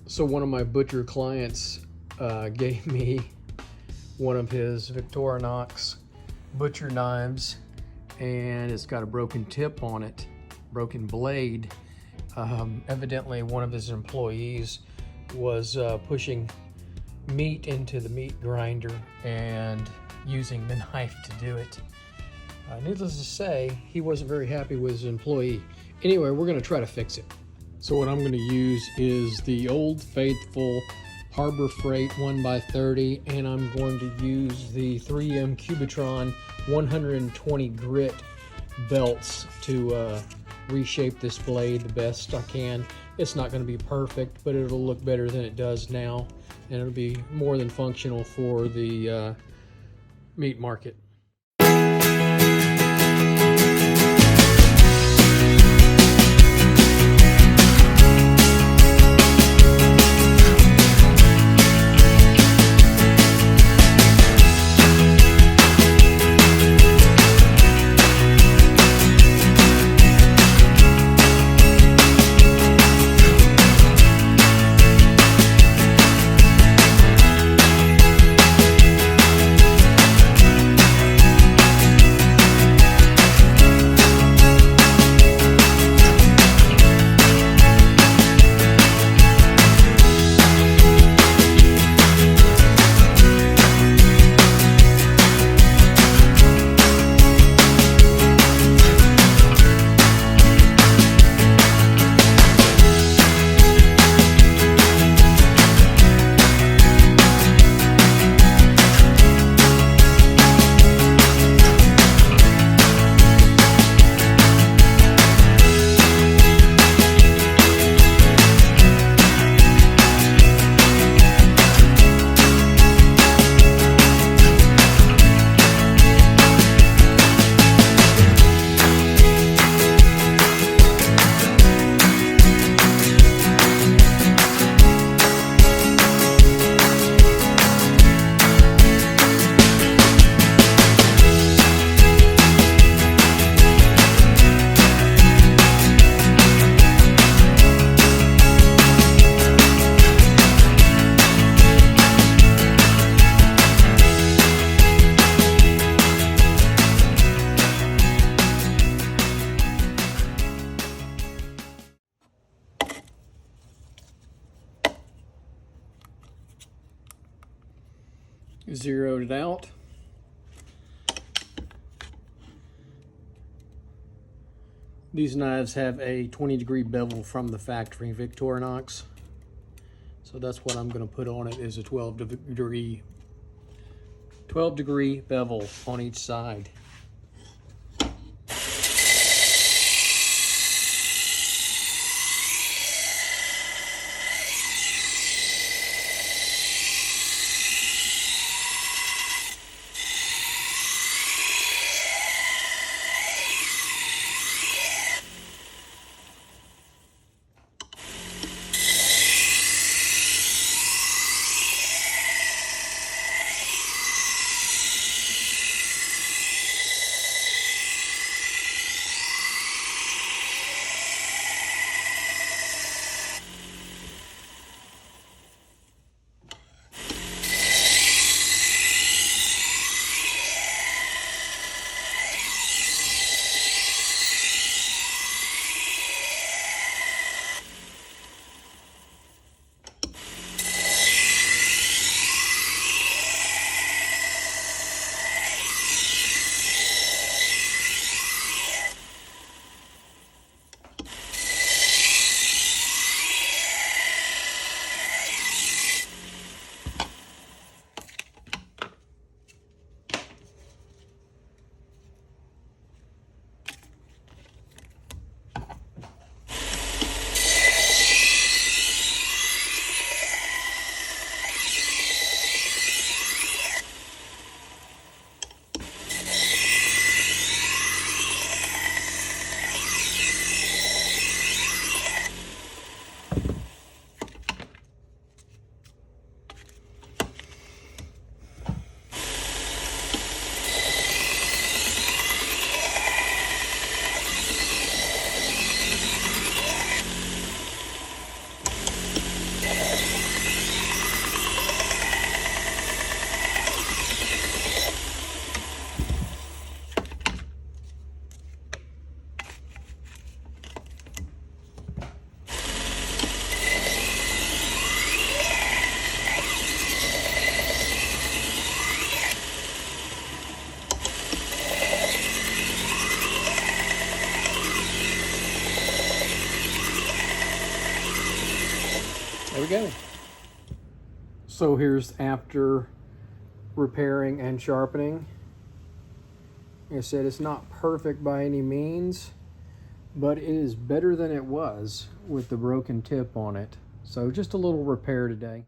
So one of my butcher clients gave me one of his Victorinox butcher knives, and it's got a broken tip on it, broken blade. Evidently one of his employees was pushing meat into the meat grinder and using the knife to do it. Needless to say, he wasn't very happy with his employee. Anyway, we're going to try to fix it. So what I'm going to use is the Old Faithful Harbor Freight 1x30, and I'm going to use the 3M Cubitron 120 grit belts to reshape this blade the best I can. It's not going to be perfect, but it'll look better than it does now, and it'll be more than functional for the meat market. Zeroed it out. These knives have a 20-degree bevel from the factory, Victorinox. So that's what I'm going to put on it, is a 12-degree bevel on each side. There we go. So here's after repairing and sharpening. Like I said, it's not perfect by any means, but it is better than it was with the broken tip on it. So just a little repair today.